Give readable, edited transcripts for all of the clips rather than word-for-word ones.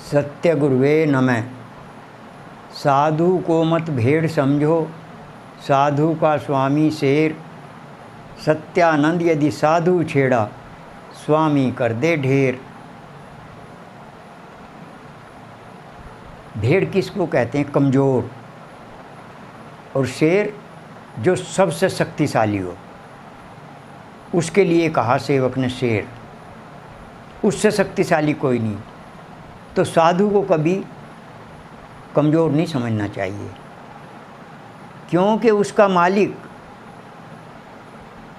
सत्य गुरुवे नमः। साधु को मत भेड़ समझो, साधु का स्वामी शेर। सत्यानंद यदि साधु छेड़ा, स्वामी कर दे ढेर। भेड़ किसको कहते हैं? कमज़ोर। और शेर जो सबसे शक्तिशाली हो, उसके लिए कहा सेवक ने शेर। उससे शक्तिशाली कोई नहीं। तो साधु को कभी कमज़ोर नहीं समझना चाहिए, क्योंकि उसका मालिक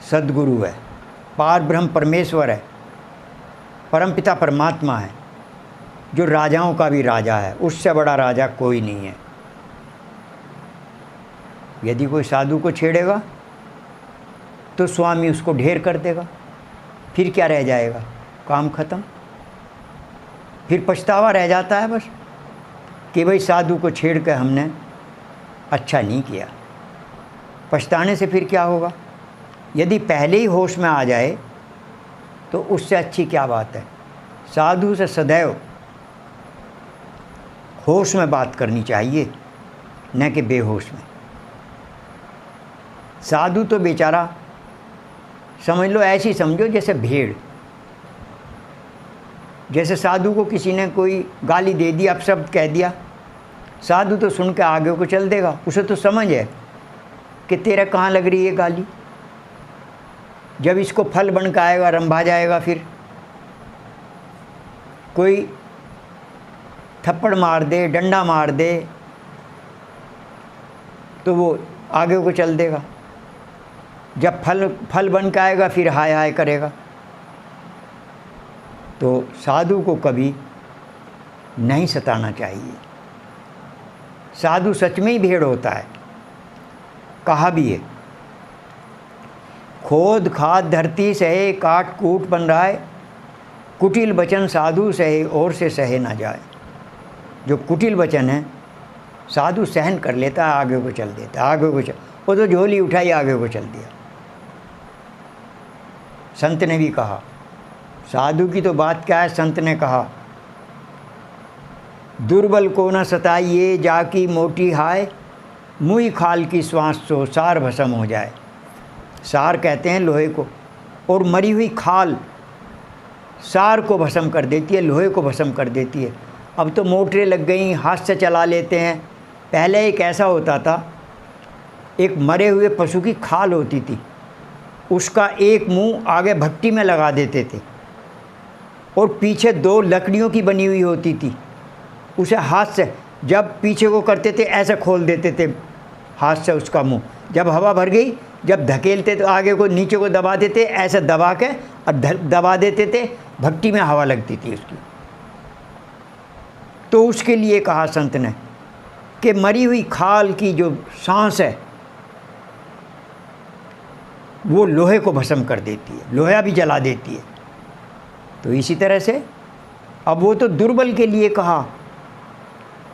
सद्गुरु है, पार ब्रह्म परमेश्वर है, परमपिता परमात्मा है, जो राजाओं का भी राजा है। उससे बड़ा राजा कोई नहीं है। यदि कोई साधु को छेड़ेगा तो स्वामी उसको ढेर कर देगा। फिर क्या रह जाएगा? काम खत्म। फिर पछतावा रह जाता है बस कि भाई साधु को छेड़ कर हमने अच्छा नहीं किया। पछताने से फिर क्या होगा? यदि पहले ही होश में आ जाए तो उससे अच्छी क्या बात है। साधु से सदैव होश में बात करनी चाहिए, न कि बेहोश में। साधु तो बेचारा समझ लो, ऐसी समझो जैसे भेड़। जैसे साधु को किसी ने कोई गाली दे दी, अपशब्द कह दिया, साधु तो सुन के आगे को चल देगा। उसे तो समझ है कि तेरा कहाँ लग रही है गाली। जब इसको फल बन के आएगा, रंभा जाएगा, फिर कोई थप्पड़ मार दे, डंडा मार दे, तो वो आगे को चल देगा। जब फल बन के आएगा, फिर हाय हाय करेगा। तो साधु को कभी नहीं सताना चाहिए। साधु सच में ही भेड़ होता है। कहा भी है, खोद खाद धरती सहे, काट कूट बन रहा है, कुटिल वचन साधु सहे, और से सहे ना जाए। जो कुटिल वचन है साधु सहन कर लेता है, आगे को चल देता है। आगे को चल, वो तो झोली उठाई, आगे को चल दिया। संत ने भी कहा, साधु की तो बात क्या है, संत ने कहा, दुर्बल को न सताइए, जाकी मोटी हाय, मुई खाल की श्वास सो, सार भस्म हो जाए। सार कहते हैं लोहे को, और मरी हुई खाल सार को भस्म कर देती है, लोहे को भस्म कर देती है। अब तो मोटरें लग गई, हाथ से चला लेते हैं। पहले एक ऐसा होता था, एक मरे हुए पशु की खाल होती थी, उसका एक मुंह आगे भट्टी में लगा देते थे, और पीछे दो लकड़ियों की बनी हुई होती थी। उसे हाथ से जब पीछे को करते थे, ऐसे खोल देते थे हाथ से उसका मुंह। जब हवा भर गई, जब धकेलते तो आगे को नीचे को दबा देते, ऐसे दबा के और दबा देते थे, भट्टी में हवा लगती थी उसकी। तो उसके लिए कहा संत ने कि मरी हुई खाल की जो सांस है वो लोहे को भस्म कर देती है, लोहा भी जला देती है। तो इसी तरह से अब वो तो दुर्बल के लिए कहा,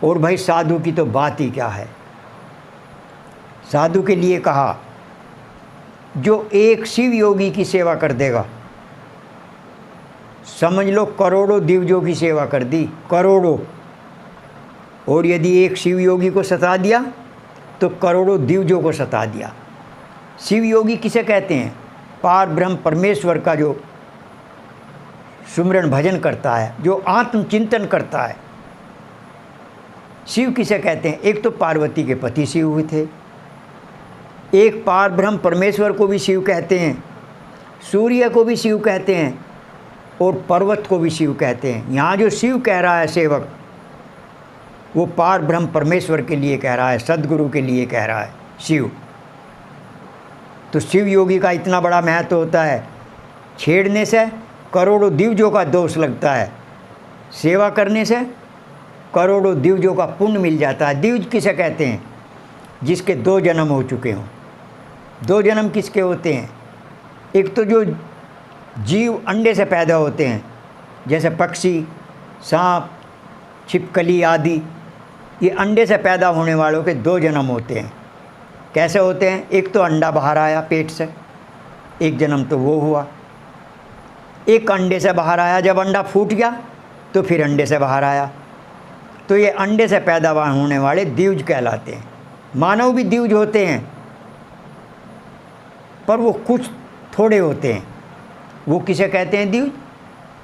और भाई साधु की तो बात ही क्या है। साधु के लिए कहा, जो एक शिव योगी की सेवा कर देगा, समझ लो करोड़ों दिव्यों की सेवा कर दी, करोड़ों। और यदि एक शिव योगी को सता दिया तो करोड़ों दिव्यों को सता दिया। शिव योगी किसे कहते हैं? पार ब्रह्म परमेश्वर का जो सुमिरन भजन करता है, जो आत्मचिंतन करता है। शिव किसे कहते हैं? एक तो पार्वती के पति शिव हुए थे, एक पार ब्रह्म परमेश्वर को भी शिव कहते हैं, सूर्य को भी शिव कहते हैं, और पर्वत को भी शिव कहते हैं। यहाँ जो शिव कह रहा है सेवक, वो पार ब्रह्म परमेश्वर के लिए कह रहा है, सद्गुरु के लिए कह रहा है शिव। तो शिव योगी का इतना बड़ा महत्व होता है। छेड़ने से करोड़ों दिव्यों का दोष लगता है, सेवा करने से करोड़ों दिव्यों का पुण्य मिल जाता है। दिव्य किसे कहते हैं? जिसके 2 जन्म हो चुके हों। 2 जन्म किसके होते हैं? एक तो जो जीव अंडे से पैदा होते हैं, जैसे पक्षी, सांप, छिपकली आदि, ये अंडे से पैदा होने वालों के 2 जन्म होते हैं। कैसे होते हैं? एक तो अंडा बाहर आया पेट से, एक जन्म तो वो हुआ। एक अंडे से बाहर आया, जब अंडा फूट गया तो फिर अंडे से बाहर आया। तो ये अंडे से पैदावार होने वाले द्विज कहलाते हैं। मानव भी द्विज होते हैं, पर वो कुछ थोड़े होते हैं। वो किसे कहते हैं द्विज?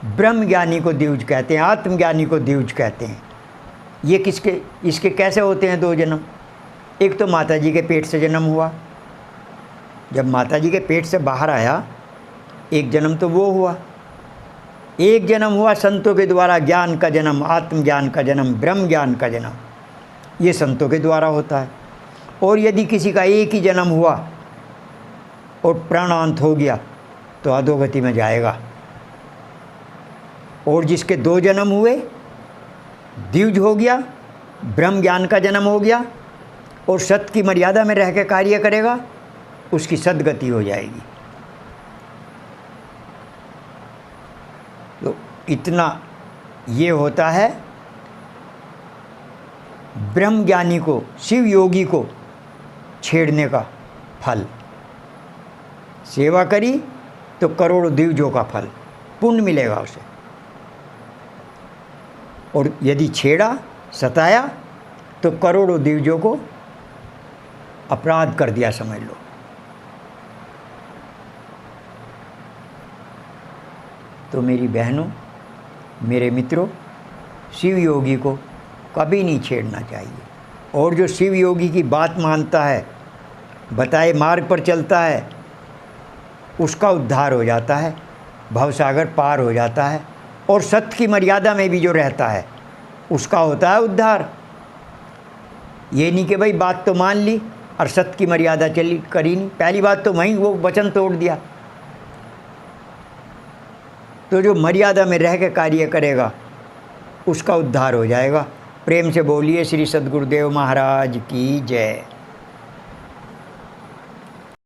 ब्रह्म ज्ञानी को द्विज कहते हैं, आत्मज्ञानी को द्विज कहते हैं। ये इसके कैसे होते हैं 2 जन्म? एक तो माता जी के पेट से जन्म हुआ, जब माता जी के पेट से बाहर आया, एक जन्म तो वो हुआ। एक जन्म हुआ संतों के द्वारा, ज्ञान का जन्म, आत्मज्ञान का जन्म, ब्रह्म ज्ञान का जन्म, ये संतों के द्वारा होता है। और यदि किसी का एक ही जन्म हुआ और प्राणांत हो गया तो अधोगति में जाएगा। और जिसके 2 जन्म हुए, द्विज हो गया, ब्रह्म ज्ञान का जन्म हो गया और सत की मर्यादा में रह के कार्य करेगा, उसकी सद्गति हो जाएगी। तो इतना ये होता है ब्रह्म ज्ञानी को, शिव योगी को छेड़ने का फल। सेवा करी तो करोड़ों द्विजों का फल, पुण्य मिलेगा उसे। और यदि छेड़ा, सताया, तो करोड़ों द्विजों को अपराध कर दिया समझ लो। तो मेरी बहनों, मेरे मित्रों, शिव योगी को कभी नहीं छेड़ना चाहिए। और जो शिव योगी की बात मानता है, बताए मार्ग पर चलता है, उसका उद्धार हो जाता है, भवसागर पार हो जाता है। और सत्य की मर्यादा में भी जो रहता है, उसका होता है उद्धार। ये नहीं कि भाई बात तो मान ली और सत्य की मर्यादा चली करी नहीं, पहली बात तो वहीं वो वचन तोड़ दिया। तो जो मर्यादा में रह के कार्य करेगा, उसका उद्धार हो जाएगा। प्रेम से बोलिए श्री सद्गुरुदेव महाराज की जय।